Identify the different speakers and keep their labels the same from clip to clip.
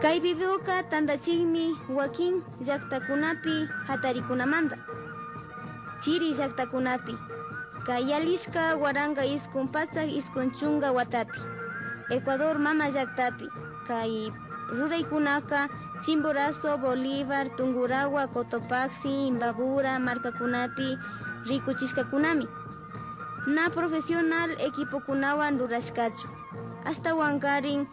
Speaker 1: Kay videoka tandachikmi wakin llaqtakunapi hatarikunamanta. Chiri llaqtakunapi. Kay yalishka waranga iskun pasaq iskun chunga watapi. Ecuador mama llaqtapi. Kay ruraykunaka Chimborazo, Bolívar, Tungurahua, Cotopaxi, Imbabura, markakunapi rikuchishkakunami. Na profesional equipokunawan rurashkachu. Hasta wankarin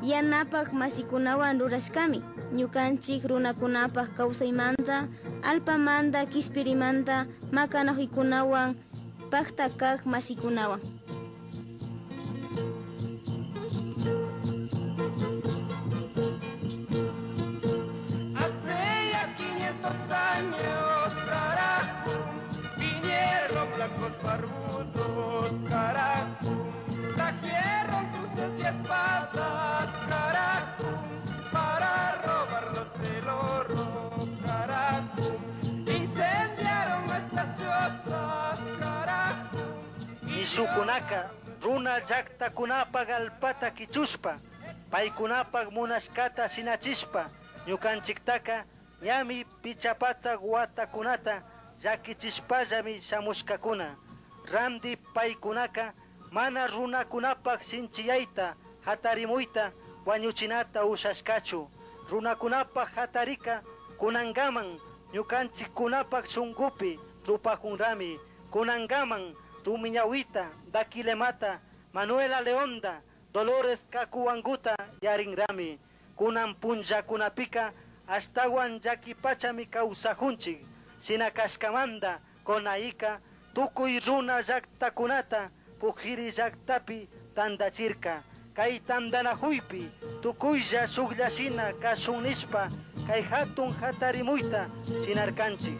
Speaker 1: yanapak masikunawan rurashkami. Ñukanchik runakunapak kawsaymanta, alpamanta, kispirimanta, makanahikunawan, pakta kaq masikunawan.
Speaker 2: Años, carajo, vinieron los blancos barbudos, carajo, trajeron cruces y espadas, carajo, para robarnos el oro, carajo, incendiaron nuestras chozas, carajo.
Speaker 3: Isukunaka, runa llaqtakunapaq alpata kichuspa, paykunapaq munashkata sinachispa, ñukanchiktaka Yami pichapata watakunata llakichishpallami shamushkakuna. Ramdi paykunaka mana runakunapak sinchiyayta hatarimuyta wañuchinata ushashkachu. Runakunapak hatarika kunangaman ñukanchikkunapak shunqupi rupakунrami. Kunangaman rumiñawita, Daquilemata, Manuela Leonda, Dolores Kakuwanguta yarinrami. Kunan punllakunapika Astawan llakipachami kawsajunchik, sinakashkamanta konaika, tukuy runa llaqtakunata pukiri llaqtapi tandachirka. Kay tandanakuypi tukuylla shukllashina kashun nispa, kay hatun hatarimuyta sinarkanchik.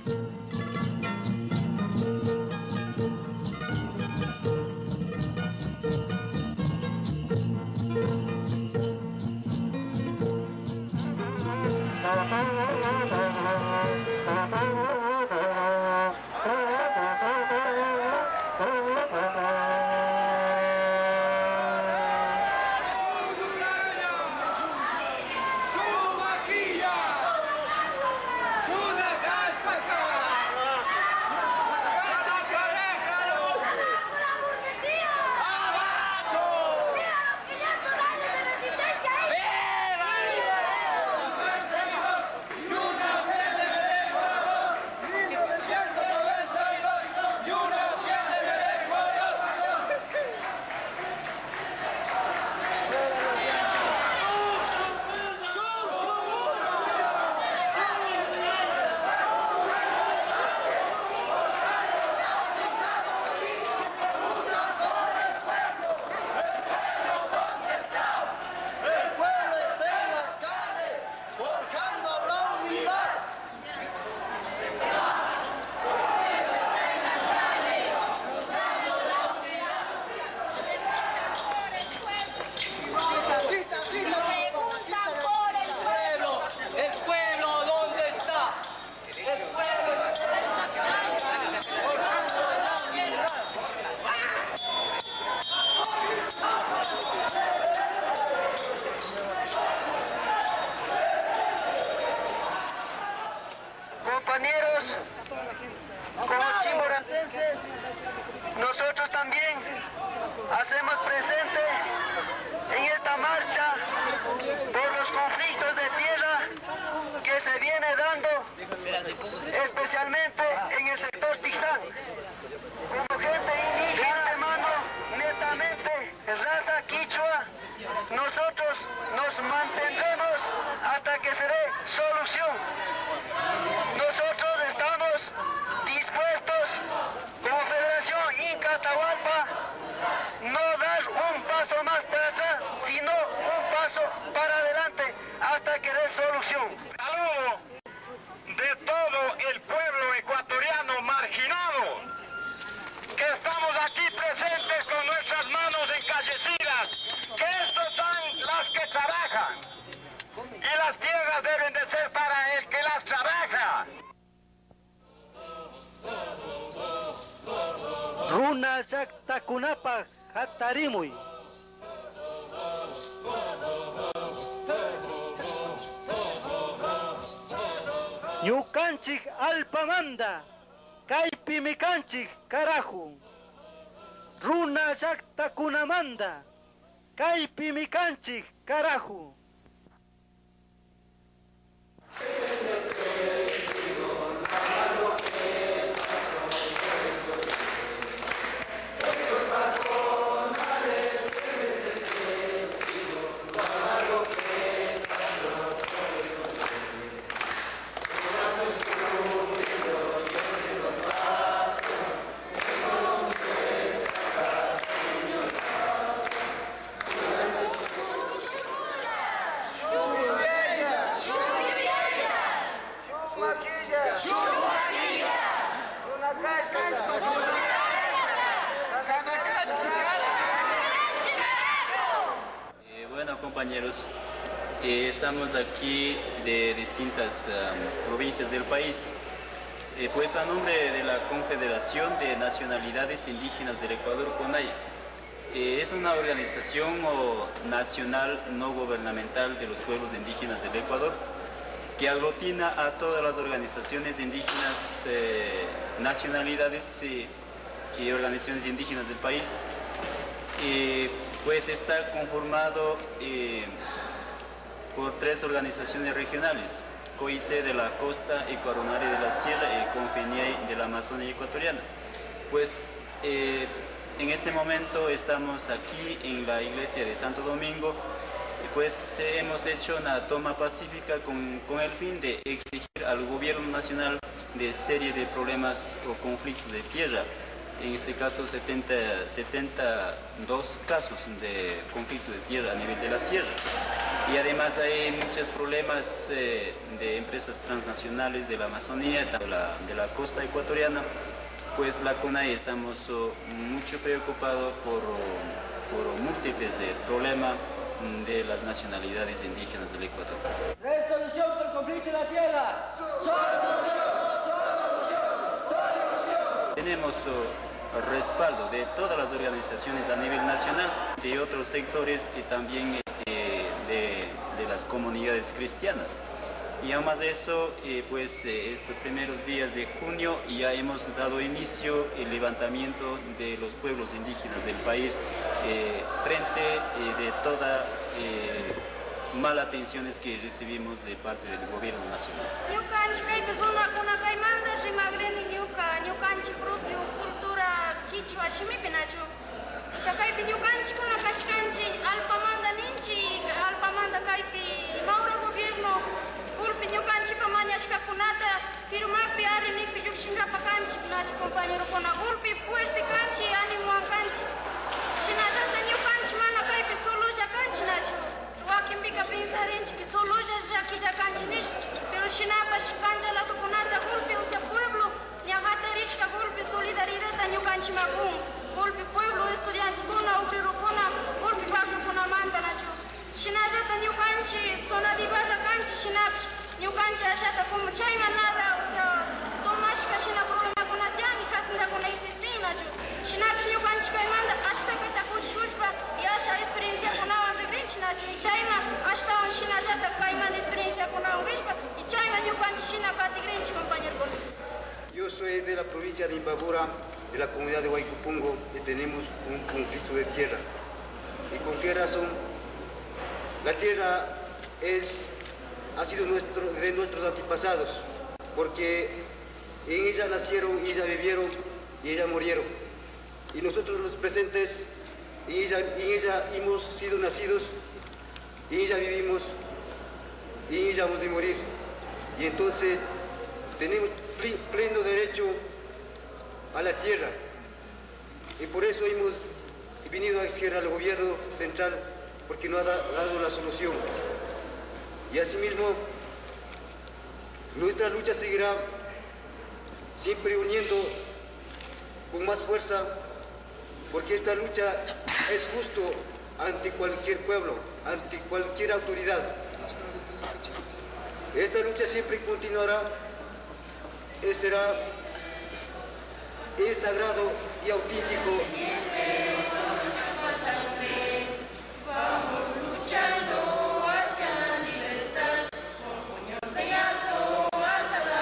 Speaker 4: Compañeros, como chimboracenses, nosotros también hacemos presente en esta marcha por los conflictos de tierra que se viene dando, especialmente en el sector Tixán. Como gente indígena, hermano, netamente raza quichua, nosotros nos mantendremos hasta que se dé solución. Nosotros estamos dispuestos, como Federación Inca Atahualpa, no dar un paso más para atrás, sino un paso para adelante hasta que dé solución.
Speaker 2: Saludo de todo el pueblo ecuatoriano marginado, que estamos aquí presentes con nuestras manos encallecidas, que estos son las que trabajan, y las tierras deben de ser para el que las trabaja.
Speaker 3: Runa llaqtakunapaq hatarimuy. ñukanchik alpamanda, kaypi mikanchik carajo. Runa llaqtakunamanda, kaypi mikanchik carajo.
Speaker 5: Bueno, compañeros, estamos aquí de distintas provincias del país, pues a nombre de la Confederación de Nacionalidades Indígenas del Ecuador, CONAIE. Es una organización nacional no gubernamental de los pueblos indígenas del Ecuador que aglutina a todas las organizaciones indígenas, nacionalidades y organizaciones indígenas del país. Pues está conformado por 3 organizaciones regionales: COICE de la costa, Ecuaronari de la sierra y CONFENIAI de la Amazonía ecuatoriana. Pues en este momento estamos aquí en la iglesia de Santo Domingo, pues hemos hecho una toma pacífica con el fin de exigir al gobierno nacional de serie de problemas o conflictos de tierra. En este caso 72 casos de conflicto de tierra a nivel de la sierra. Y además hay muchos problemas de empresas transnacionales de la Amazonía, de la costa ecuatoriana. Pues la CONAIE estamos mucho preocupados por múltiples de problemas de las nacionalidades indígenas del Ecuador.
Speaker 4: Resolución por el conflicto de la tierra. Solución.
Speaker 5: Tenemos respaldo de todas las organizaciones a nivel nacional, de otros sectores y también de las comunidades cristianas. Y además de eso, pues estos primeros días de junio ya hemos dado inicio el levantamiento de los pueblos indígenas del país frente de toda malas atenciones que recibimos de parte del gobierno nacional.
Speaker 6: Compañero con la golpe pues de canchi ánimo a canchi si na janta ni canchi mana kai pistolo ja canchi nacho joaquim bica pensar em que solo já que já canchi nish pero si na pas cancha la to conata golpe o seu pueblo ni a risca golpe solidariedade ni canchi magum golpe pueblo estudiante kona obrero kona golpe baixo kona manda nacho si na janta ni canchi sona di baja canchi si na ni canchi achata como chai manada o sea tomash que si na problema kuna existina ju shinapshi yukanchi kaimanda ashta kata kushkushpa yasha experiencia kuna wanjigrinchi nachu ichayma ashta on shina jata kaimanda experiencia kuna wangrishpa ichayma yukanchi shina katigrinchi compañero.
Speaker 7: Yo soy de la provincia de Imbabura, de la comunidad de Huaycupungo, y tenemos un conflicto de tierra. ¿Y con qué razón? La tierra ha sido de nuestros antepasados, porque en ella nacieron, y ella vivieron, y ella murieron. Y nosotros los presentes, en ella hemos sido nacidos, y en ella vivimos, y en ella hemos de morir. Y entonces tenemos pleno derecho a la tierra. Y por eso hemos venido a exigir al gobierno central, porque no ha dado la solución. Y asimismo, nuestra lucha seguirá siempre uniendo con más fuerza, porque esta lucha es justo ante cualquier pueblo, ante cualquier autoridad. Esta lucha siempre continuará, es sagrado y auténtico.
Speaker 6: Vamos luchando hacia la libertad, con puños de alto hasta la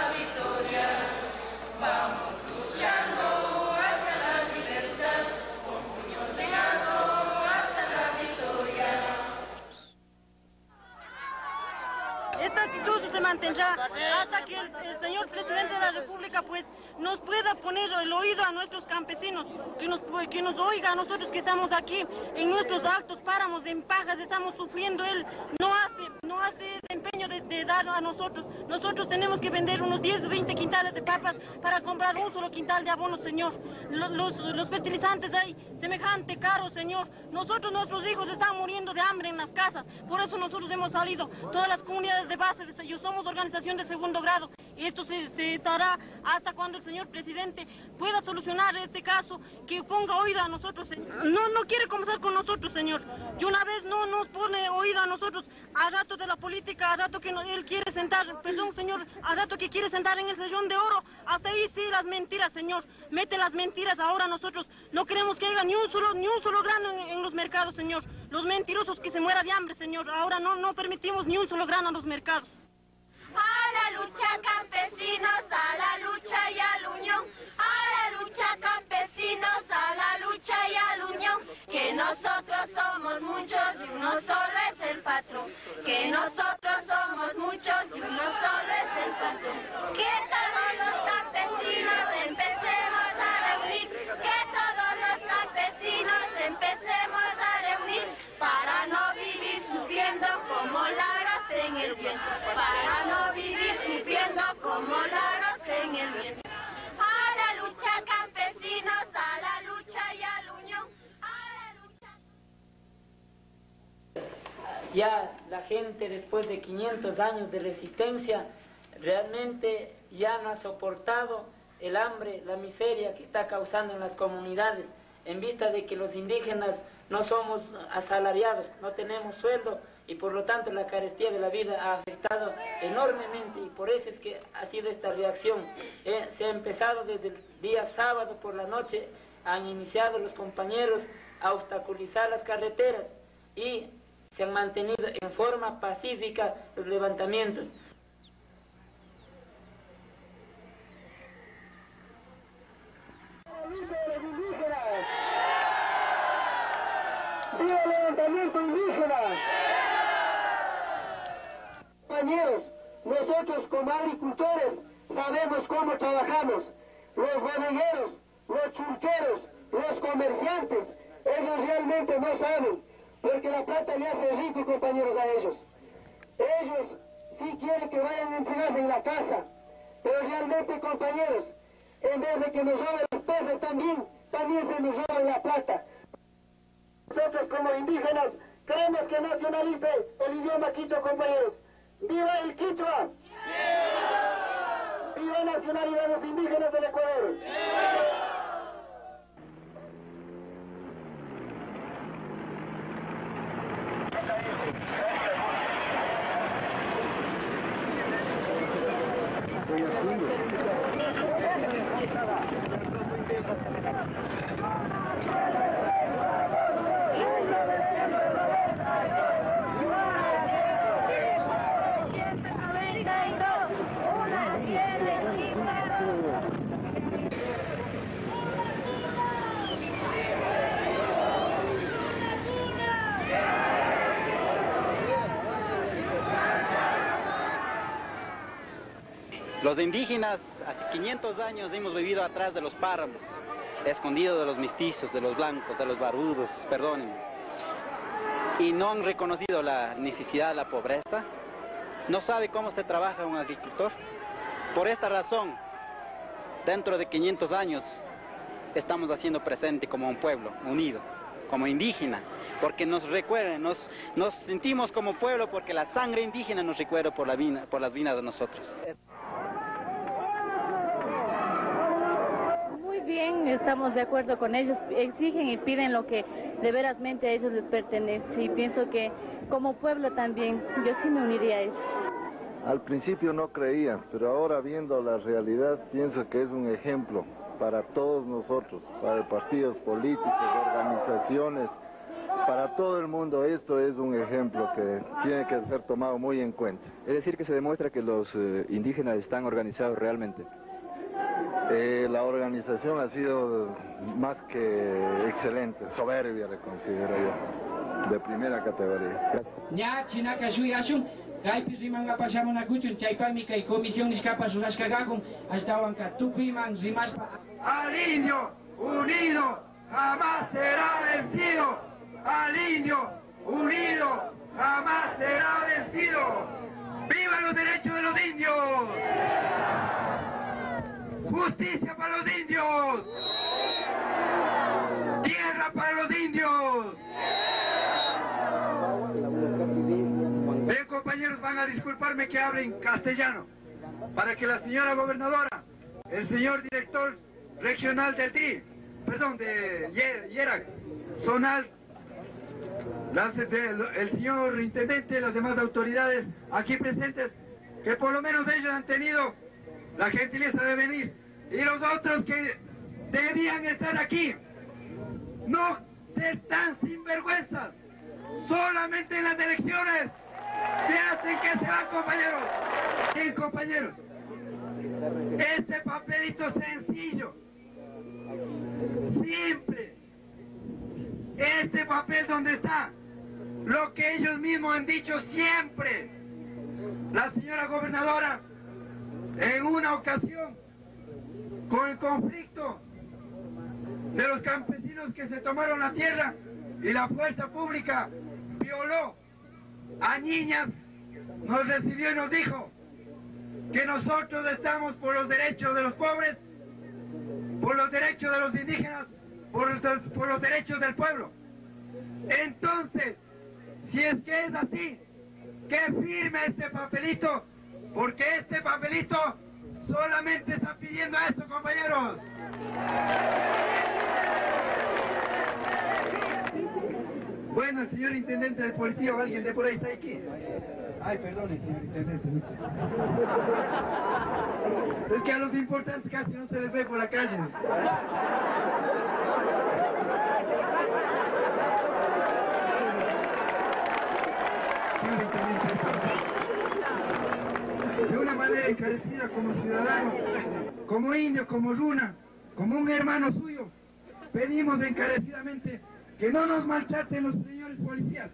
Speaker 8: mantendrá hasta que el señor presidente de la República pues nos pueda poner el oído a nuestros campesinos, que nos oiga a nosotros que estamos aquí en nuestros altos páramos, en pajas, estamos sufriendo. Él no hace ese empeño de dar a nosotros. Nosotros tenemos que vender unos 10, 20 quintales de papas para comprar un solo quintal de abono, señor. Los fertilizantes hay semejante caro, señor. Nuestros hijos están muriendo de hambre en las casas. Por eso nosotros hemos salido, todas las comunidades de base, somos organización de segundo grado. Esto se estará hasta cuando el señor presidente pueda solucionar este caso, que ponga oído a nosotros. No quiere conversar con nosotros, señor. Y una vez no nos pone oído a nosotros, a rato de la política, a rato que él quiere sentar, perdón, señor, a rato que quiere sentar en el sillón de oro, hasta ahí sí las mentiras, señor. Mete las mentiras. Ahora nosotros no queremos que haya ni un solo grano en los mercados, señor. Los mentirosos que se mueran de hambre, señor. Ahora no permitimos ni un solo grano en los mercados.
Speaker 6: A la lucha, campesinos, a la lucha y a la unión. A la lucha, campesinos, a la lucha y a la unión. Que nosotros somos muchos y uno solo es el patrón. Que nosotros somos muchos y uno solo es el patrón. Que todos los campesinos empecemos a reunir. Que todos los campesinos empecemos a reunir. Para no vivir sufriendo como laras en el viento. Para no vivir sufriendo como laras en el viento. A la lucha, campesinos, a la lucha y a la unión. A la lucha.
Speaker 9: Ya la gente, después de 500 años de resistencia, realmente ya no ha soportado el hambre, la miseria que está causando en las comunidades, en vista de que los indígenas no somos asalariados, no tenemos sueldo, y por lo tanto la carestía de la vida ha afectado enormemente, y por eso es que ha sido esta reacción. Se ha empezado desde el día sábado por la noche, han iniciado los compañeros a obstaculizar las carreteras y se han mantenido en forma pacífica los levantamientos.
Speaker 4: ¡Viva el levantamiento indígena! Compañeros, nosotros como agricultores sabemos cómo trabajamos. Los bodegueros, los churqueros, los comerciantes, ellos realmente no saben, porque la plata le hace rico, compañeros, a ellos. Ellos sí quieren que vayan a entregarse en la casa, pero realmente, compañeros, en vez de que nos roben las pesas también se nos roban la plata. Nosotros como indígenas queremos que nacionalice el idioma quichua, compañeros. ¡Viva el quichua! ¡Viva! ¡Viva la nacionalidad de los indígenas del Ecuador!
Speaker 10: Los indígenas hace 500 años hemos vivido atrás de los páramos, escondidos de los mestizos, de los blancos, de los barbudos, perdónenme. Y no han reconocido la necesidad, la pobreza. No sabe cómo se trabaja un agricultor. Por esta razón, dentro de 500 años, estamos haciendo presente como un pueblo unido, como indígena, porque nos recuerden, nos sentimos como pueblo porque la sangre indígena nos recuerda por las vidas de nosotros.
Speaker 11: Muy bien, estamos de acuerdo con ellos, exigen y piden lo que de verasmente a ellos les pertenece, y pienso que como pueblo también, yo sí me uniría a ellos.
Speaker 12: Al principio no creía, pero ahora viendo la realidad pienso que es un ejemplo para todos nosotros, para partidos políticos, organizaciones, para todo el mundo. Esto es un ejemplo que tiene que ser tomado muy en cuenta.
Speaker 13: Es decir, que se demuestra que los indígenas están organizados realmente.
Speaker 12: La organización ha sido más que excelente, soberbia, le considero yo, de primera categoría.
Speaker 14: Kaypis rimanga pashamunakuchun chaypami kay comisión niscapas urashkagakun ashtawanka tukuyman rimaspa.
Speaker 15: Al indio unido jamás será vencido. Al indio unido jamás será vencido. ¡Viva los derechos de los indios! ¡Justicia para los indios! ¡Tierra para los indios! Bien, compañeros, van a disculparme que hable en castellano, para que la señora gobernadora, el señor director regional del TRI, perdón, de Yerac, zonal, el señor intendente, las demás autoridades aquí presentes, que por lo menos ellos han tenido la gentileza de venir, y los otros que debían estar aquí, no ser tan sinvergüenzas, solamente en las elecciones se hacen que se van, compañeros. Bien, compañeros, este papelito sencillo, simple, este papel donde está lo que ellos mismos han dicho siempre. La señora gobernadora, en una ocasión, con el conflicto de los campesinos que se tomaron la tierra y la fuerza pública violó a niñas, nos recibió y nos dijo que nosotros estamos por los derechos de los pobres, por los derechos de los indígenas, por los derechos del pueblo. Entonces, si es que es así, que firme este papelito, porque este papelito solamente está pidiendo esto, compañeros. Bueno, el señor intendente de policía o alguien de por ahí está aquí. Ay, perdone, señor intendente. Es que a los importantes casi no se les ve por la calle. Señor intendente, de una manera encarecida como ciudadano, como indio, como runa, como un hermano suyo, pedimos encarecidamente que no nos maltraten los señores policías,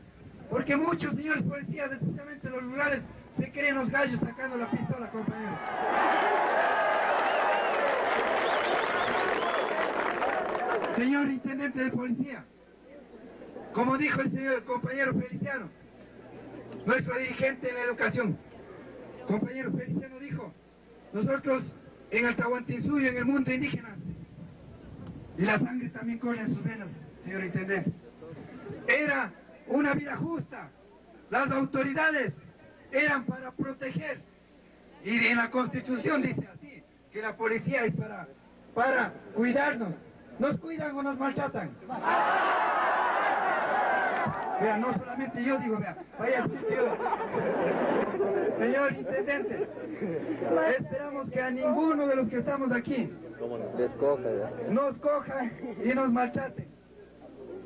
Speaker 15: porque muchos señores policías, especialmente los rurales, se creen los gallos sacando la pistola, compañeros. Señor intendente de policía, como dijo el compañero Feliciano, nuestro dirigente en la educación, compañero Feliciano dijo, nosotros en Altahuantinsuyo, en el mundo indígena, y la sangre también corre en sus venas, señor intendente, era una vida justa, las autoridades eran para proteger, y en la Constitución dice así, que la policía es para cuidarnos. ¿Nos cuidan o nos maltratan? Vea, no solamente yo digo, vea, vaya al sitio. Señor intendente, esperamos que a ninguno de los que estamos aquí nos cojan y nos maltraten.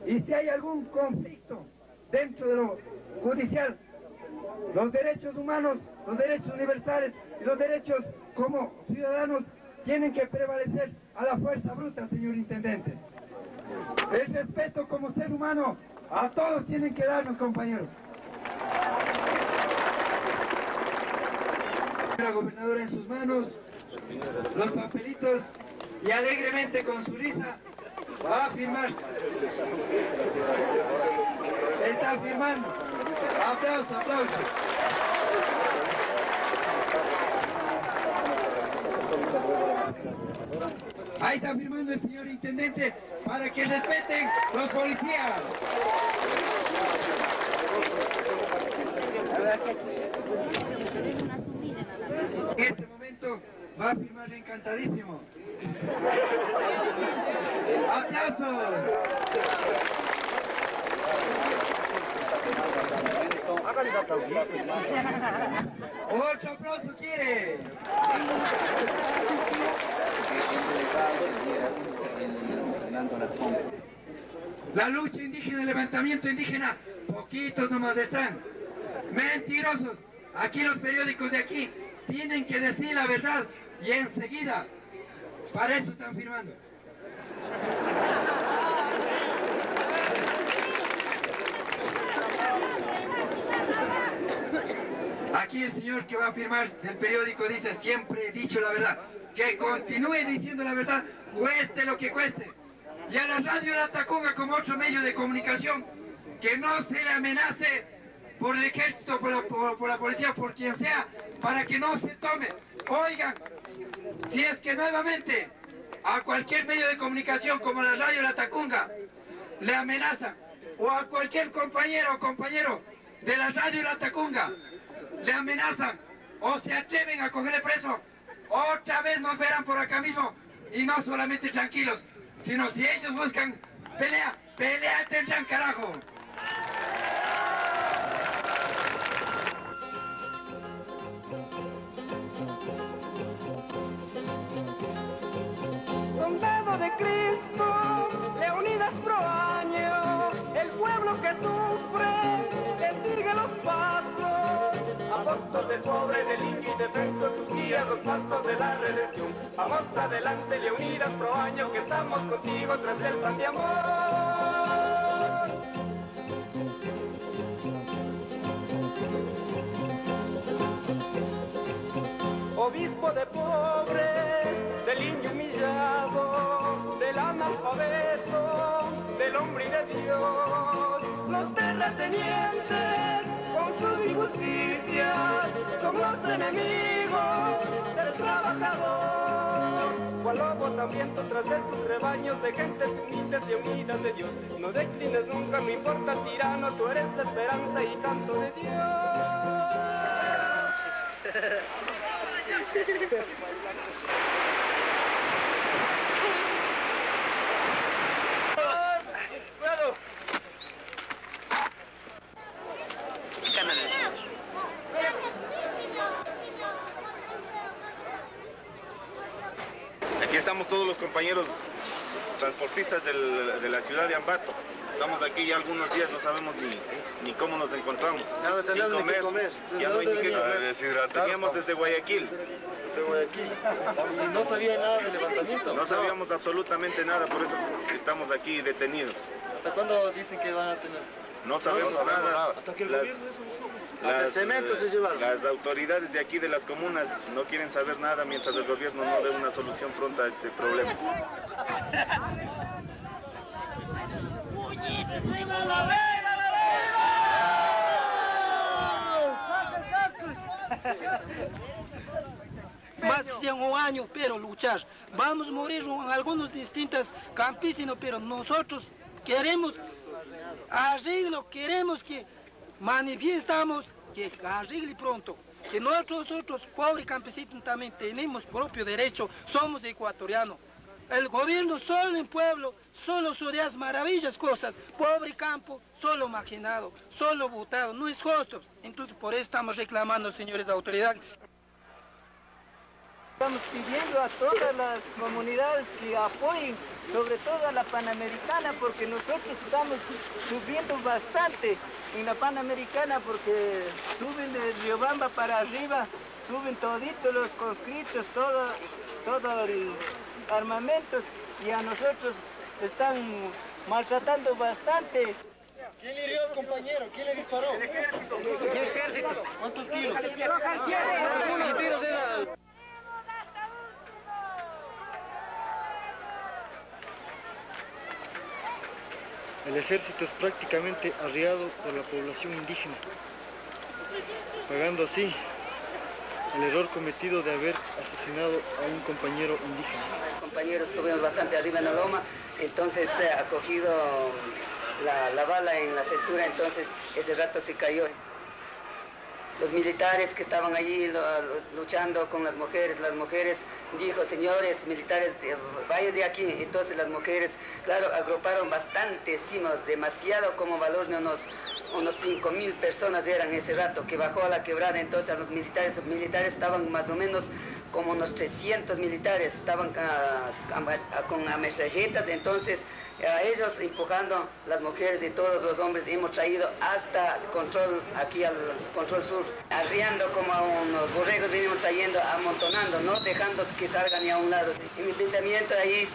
Speaker 15: Y si hay algún conflicto dentro de lo judicial, los derechos humanos, los derechos universales y los derechos como ciudadanos tienen que prevalecer a la fuerza bruta, señor intendente. El respeto como ser humano a todos tienen que darnos, compañeros. La gobernadora en sus manos, los papelitos, y alegremente con su risa va a firmar. Está firmando. Aplauso, aplauso. Ahí está firmando el señor intendente para que respeten los policías. En este momento va a firmar encantadísimo. ¡Aplausos! ¡Otro aplauso quiere! La lucha indígena, el levantamiento indígena, poquitos nomás están. Mentirosos. Aquí los periódicos de aquí tienen que decir la verdad y enseguida. Para eso están firmando. aquí el señor que va a firmar del periódico dice, siempre he dicho la verdad. Que continúe diciendo la verdad, cueste lo que cueste. Y a la radio La Tacunga como otro medio de comunicación, que no se le amenace por el ejército, por la policía, por quien sea, para que no se tome. Oigan, si es que nuevamente a cualquier medio de comunicación como la radio La Tacunga le amenazan, o a cualquier compañero o compañero de la radio La Tacunga le amenazan, o se atreven a cogerle preso, otra vez nos verán por acá mismo, y no solamente tranquilos, sino si ellos buscan pelea, pelea tendrán, carajo.
Speaker 16: Soldado de Cristo, Leonidas Proaño, el pueblo que sufre, que sigue los pasos. Apóstol del pobre, del indio y defenso, tus guías los pasos de la redención. Vamos adelante, Leonidas Proaño, que estamos contigo tras el plan de amor. Obispo de pobres, del indio humillado, del analfabeto, del hombre y de Dios. Los terratenientes, con sus injusticias, son los enemigos del trabajador. Cual lobos hambrientos tras de sus rebaños de gentes humildes y unidas de Dios. No declines nunca, no importa el tirano, tú eres la esperanza y canto de Dios.
Speaker 17: Aquí estamos todos los compañeros transportistas de la ciudad de Ambato. Estamos aquí ya algunos días, no sabemos ni cómo nos encontramos. Sin comer, ya no hay ni qué comer. Veníamos desde Guayaquil.
Speaker 12: ¿Y no sabían nada del levantamiento?
Speaker 17: No sabíamos absolutamente nada, por eso estamos aquí detenidos.
Speaker 12: ¿Hasta cuándo dicen que van a tener?
Speaker 17: No sabemos nada.
Speaker 12: Hasta que el gobierno
Speaker 17: Las autoridades de aquí de las comunas no quieren saber nada mientras el gobierno no dé una solución pronta a este problema.
Speaker 18: Más que sea un año, pero luchar. Vamos a morir en algunos distintos campesinos, pero nosotros queremos arreglo, queremos que manifestamos que arregle pronto. Que nosotros, pobres campesinos, también tenemos propio derecho, somos ecuatorianos. El gobierno solo en pueblo, solo sobre las maravillas cosas. Pobre campo, solo marginado, solo votado. No es justo. Entonces por eso estamos reclamando, señores autoridades.
Speaker 19: Estamos pidiendo a todas las comunidades que apoyen, sobre todo a la Panamericana, porque nosotros estamos subiendo bastante en la Panamericana, porque suben de Riobamba para arriba, suben toditos los conscritos, todo el armamento, y a nosotros están maltratando bastante.
Speaker 12: ¿Quién le hirió al compañero? ¿Quién le disparó?
Speaker 19: El ejército. El ejército.
Speaker 12: ¿Cuántos tiros?
Speaker 19: ¿Cuántos tiros era?
Speaker 20: El ejército es prácticamente arriado por la población indígena, pagando así el error cometido de haber asesinado a un compañero indígena.
Speaker 21: Compañeros, estuvimos bastante arriba en la loma, entonces ha cogido la bala en la cintura, entonces ese rato se cayó. Los militares que estaban allí luchando con las mujeres dijo, señores militares, vayan de aquí. Entonces las mujeres, claro, agruparon bastantísimos, demasiado como valor de unos 5.000 personas eran ese rato que bajó a la quebrada. Entonces a los militares estaban más o menos como unos 300 militares, estaban con ametralletas, entonces ellos empujando, las mujeres y todos los hombres, hemos traído hasta control, aquí al control sur, arriando como a unos borregos, venimos trayendo, amontonando, no dejando que salgan ni a un lado. En mi pensamiento ahí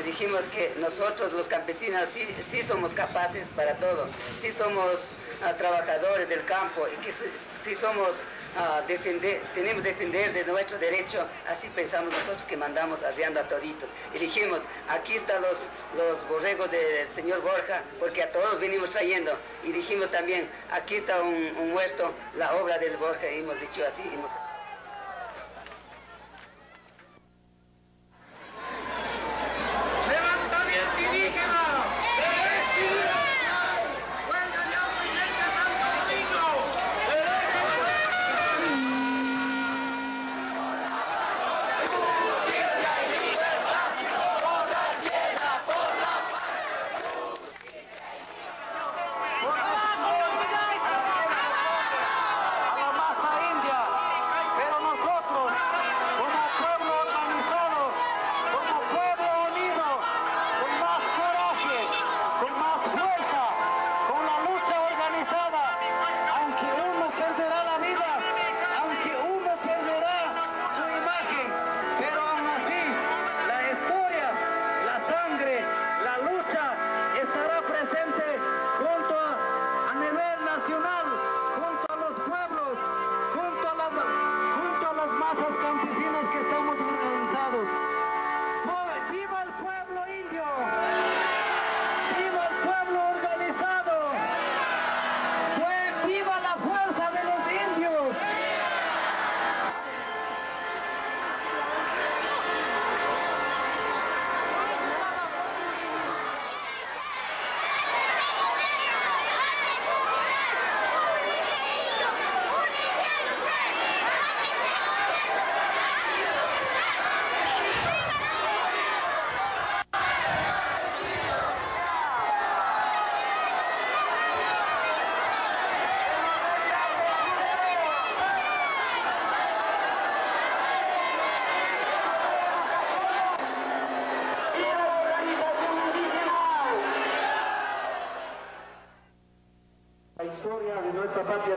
Speaker 21: dijimos que nosotros los campesinos sí somos capaces para todo, sí somos trabajadores del campo, y que sí somos tenemos que defender de nuestro derecho, así pensamos nosotros que mandamos arriando a toditos. Y dijimos, aquí están los borregos del señor Borja, porque a todos venimos trayendo. Y dijimos también, aquí está un muerto, la obra del Borja, y hemos dicho así.
Speaker 16: ¡Levantamiento indígena!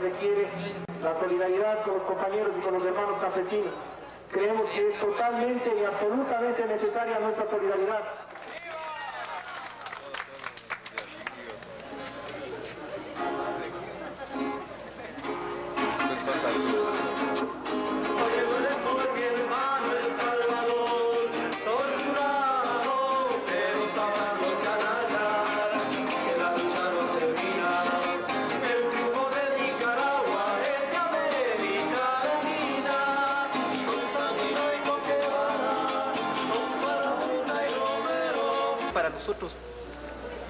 Speaker 1: Requiere la solidaridad con los compañeros y con los hermanos campesinos. Creemos que es totalmente y absolutamente necesaria nuestra solidaridad.
Speaker 22: Para nosotros,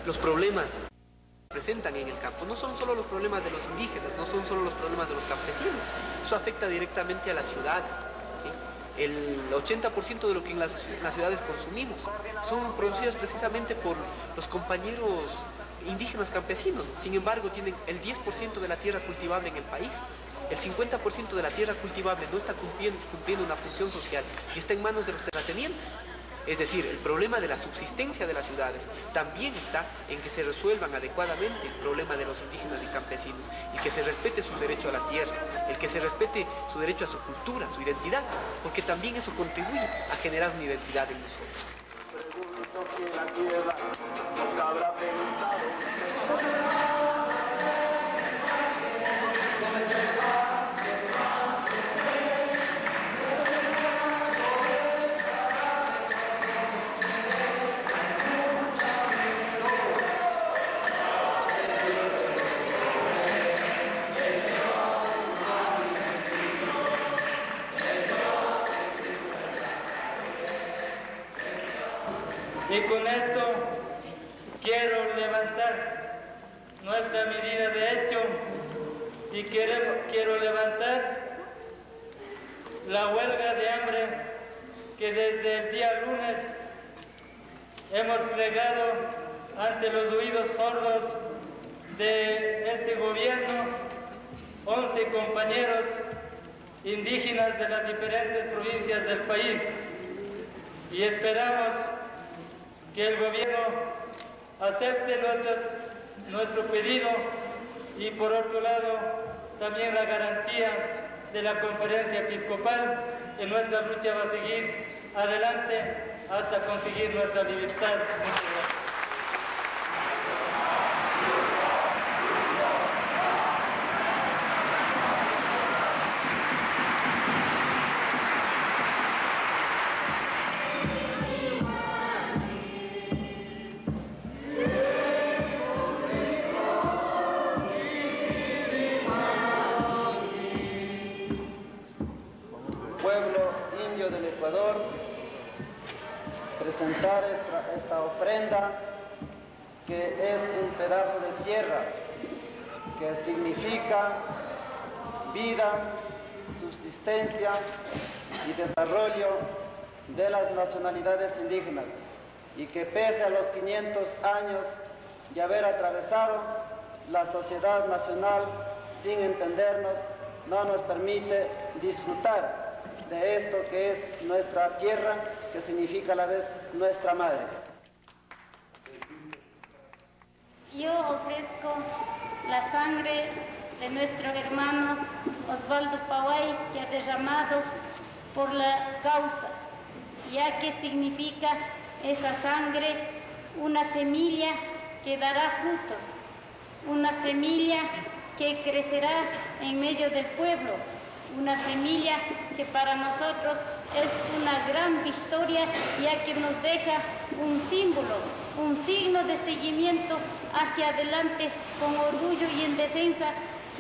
Speaker 22: los problemas que se presentan en el campo no son solo los problemas de los indígenas, no son solo los problemas de los campesinos, eso afecta directamente a las ciudades, ¿sí? El 80% de lo que en las ciudades consumimos son producidas precisamente por los compañeros indígenas campesinos. Sin embargo, tienen el 10% de la tierra cultivable en el país. El 50% de la tierra cultivable no está cumpliendo una función social y está en manos de los terratenientes. Es decir, el problema de la subsistencia de las ciudades también está en que se resuelvan adecuadamente el problema de los indígenas y campesinos y que se respete su derecho a la tierra, el que se respete su derecho a su cultura, su identidad, porque también eso contribuye a generar una identidad en nosotros.
Speaker 23: Y con esto quiero levantar nuestra medida de hecho y quiero levantar la huelga de hambre que desde el día lunes hemos plegado ante los oídos sordos de este gobierno, 11 compañeros indígenas de las diferentes provincias del país, y esperamos que el gobierno acepte nuestro pedido y por otro lado también la garantía de la conferencia episcopal en nuestra lucha va a seguir adelante hasta conseguir nuestra libertad. Muchas gracias.
Speaker 2: Pueblo indio del Ecuador, presentar esta ofrenda que es un pedazo de tierra que significa vida, subsistencia y desarrollo de las nacionalidades indígenas y que pese a los 500 años de haber atravesado, la sociedad nacional, sin entendernos, no nos permite disfrutar de esto que es nuestra tierra, que significa a la vez nuestra madre.
Speaker 3: Yo ofrezco la sangre de nuestro hermano Osvaldo Paway, que ha derramado por la causa, ya que significa esa sangre una semilla que dará frutos, una semilla que crecerá en medio del pueblo, una semilla que para nosotros es una gran victoria, ya que nos deja un símbolo, un signo de seguimiento hacia adelante con orgullo y en defensa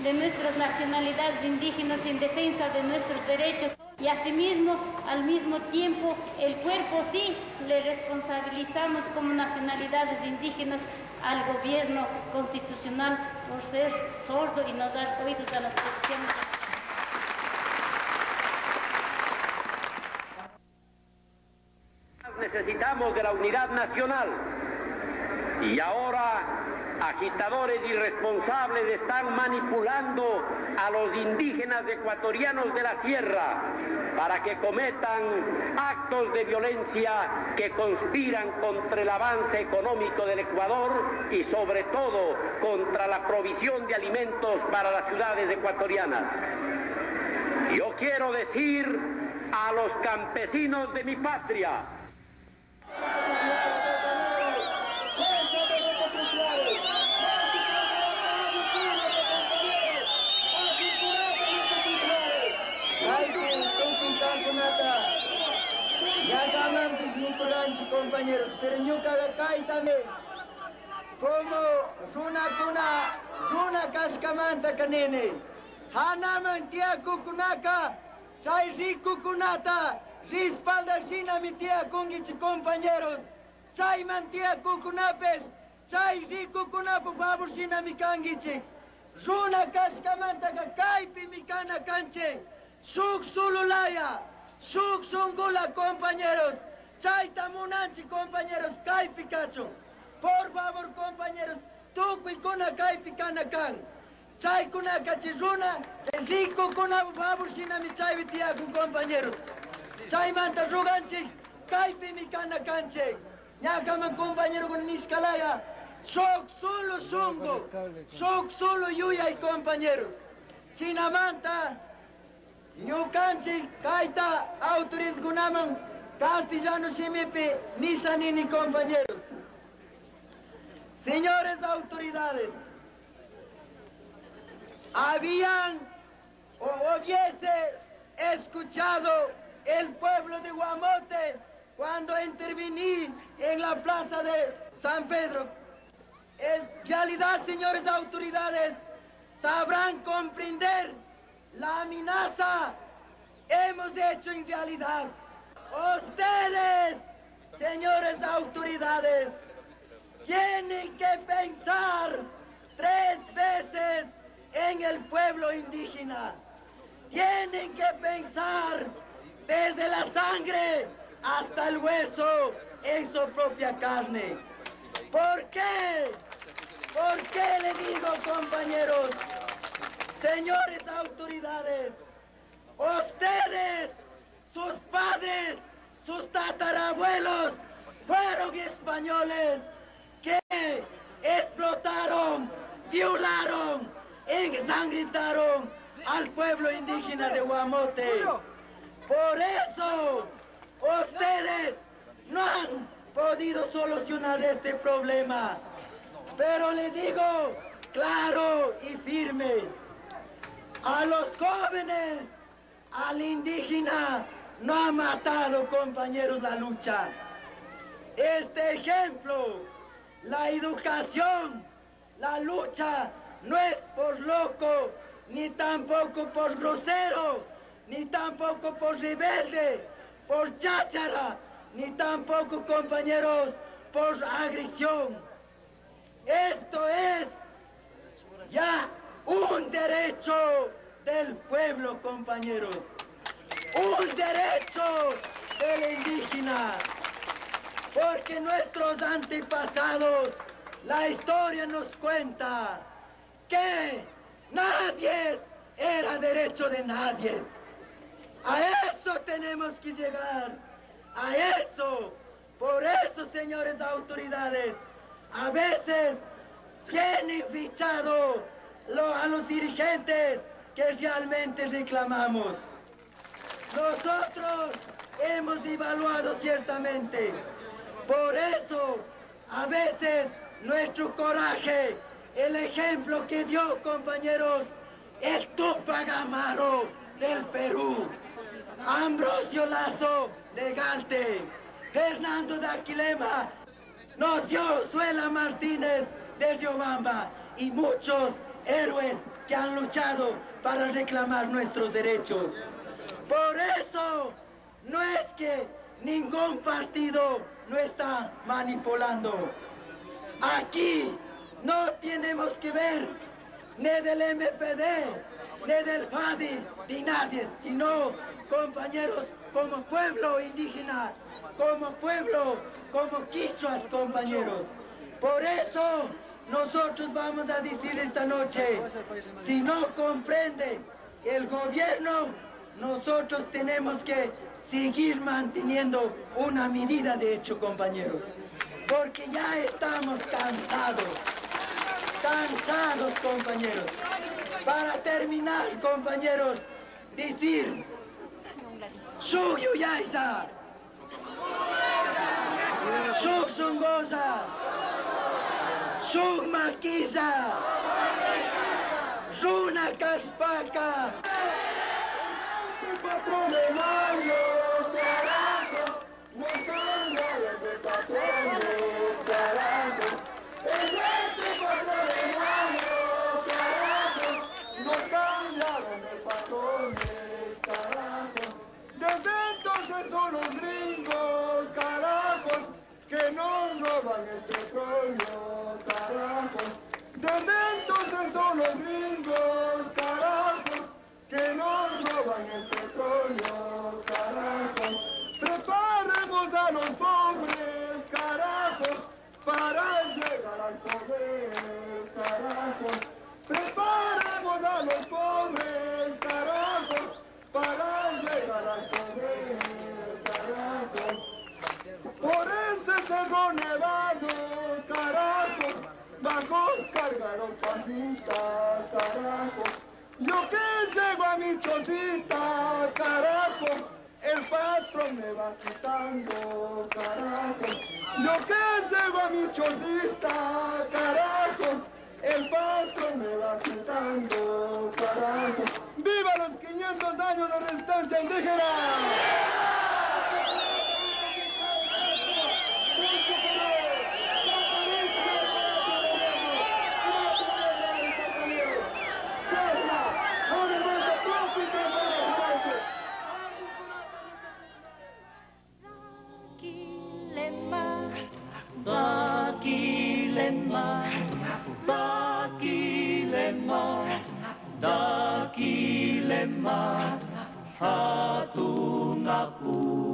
Speaker 3: de nuestras nacionalidades indígenas y en defensa de nuestros derechos. Y asimismo, al mismo tiempo, el cuerpo sí le responsabilizamos como nacionalidades indígenas al gobierno constitucional por ser sordo y no dar oídos a las peticiones.
Speaker 5: Necesitamos de la unidad nacional y ahora agitadores irresponsables están manipulando a los indígenas ecuatorianos de la sierra para que cometan actos de violencia que conspiran contra el avance económico del Ecuador y sobre todo contra la provisión de alimentos para las ciudades ecuatorianas. Yo quiero decir a los campesinos de mi patria:
Speaker 19: compañeros, pero nunca cae también como una cascamanta canene hanaman tia kukunaka chay rikukunata rispalda sina mi tia kungichi compañeros chay mantia kukunapes chay rikukunapu babur sina mi kangichi runa cascamanta ka kaipi mi kana canche suk sululaya suk sungula compañeros Chaita munanchi, compañeros, kai Pikachu. Por favor, compañeros, tukui kuna kai pikana kan. Chay kuna kachiruna, chay rico kuna favor sina mi chay vitiaku, compañeros. Chay manta ruganchi, kai pimikana kanche. Ñakaman compañero con niskalaya. Sok solo songo, sok solo yuya y compañeros. Sinamanta, ñukanchi, kaita autoridad kunaman. Castellano Simipi, Nisanini, compañeros. Señores autoridades, habían o hubiese escuchado el pueblo de Guamote cuando intervení en la plaza de San Pedro. En realidad, señores autoridades, sabrán comprender la amenaza hemos hecho en realidad. Ustedes, señores autoridades, tienen que pensar 3 veces en el pueblo indígena. Tienen que pensar desde la sangre hasta el hueso en su propia carne. ¿Por qué? ¿Por qué le digo, compañeros? Señores autoridades, ustedes, sus padres, sus tatarabuelos fueron españoles.
Speaker 6: que explotaron, violaron, ensangrentaron al pueblo indígena de Huamote. Por eso, ustedes no han podido solucionar este problema. Pero le digo claro y firme, a los jóvenes, al indígena, no ha matado, compañeros, la lucha. Este ejemplo, la educación, la lucha, no es por loco, ni tampoco por grosero, ni tampoco por rebelde, por cháchara, ni tampoco, compañeros, por agresión. Esto es ya un derecho del pueblo, compañeros. Un derecho del indígena. Porque nuestros antepasados, la historia nos cuenta que nadie era derecho de nadie. A eso tenemos que llegar. A eso. Por eso, señores autoridades, a veces tienen fichado a los dirigentes que realmente reclamamos. Nosotros hemos evaluado ciertamente. Por eso, a veces, nuestro coraje, el ejemplo que dio, compañeros, el Túpac Amaru del Perú, Ambrosio Lazo de Galte, Fernando de Aquilema, nos dio Suela Martínez de Riobamba y muchos héroes que han luchado para reclamar nuestros derechos. Por eso, no es que ningún partido no está manipulando. Aquí no tenemos que ver ni del MPD, ni del FADI, ni nadie, sino, compañeros, como pueblo indígena, como pueblo, como quichuas, compañeros. Por eso, nosotros vamos a decir esta noche, si no comprende el gobierno, nosotros tenemos que seguir manteniendo una medida de hecho, compañeros, porque ya estamos cansados, compañeros. Para terminar, compañeros, decir, Shuk Yuyaisa, Shuk Sungosa, Shuk Maquisa, Runa Caspaka. Patrón de Mayo, carajo, no cambian de patrones, carajo. El nuestro patrón de Mayo, carajo, no cambiaron de patrones, carajo. Desde entonces son los gringos, carajo, que nos roban el petróleo, carajo. Desde entonces son los gringos, carajo, que nos roban el petróleo, carajo. Preparemos a los pobres, carajo, para llegar al poder, carajo. Preparemos a los pobres, carajo, para llegar al poder, carajo. Por este cerro nevado, carajo, bajo cargaron panditas, carajo. Yo que llego a mi chocita, carajo, el patrón me va quitando, carajo. Yo que llego a mi chocita, carajo, el patrón me va quitando, carajo. ¡Viva los 500 años de resistencia indígena!
Speaker 16: Dakilema, hatun aku.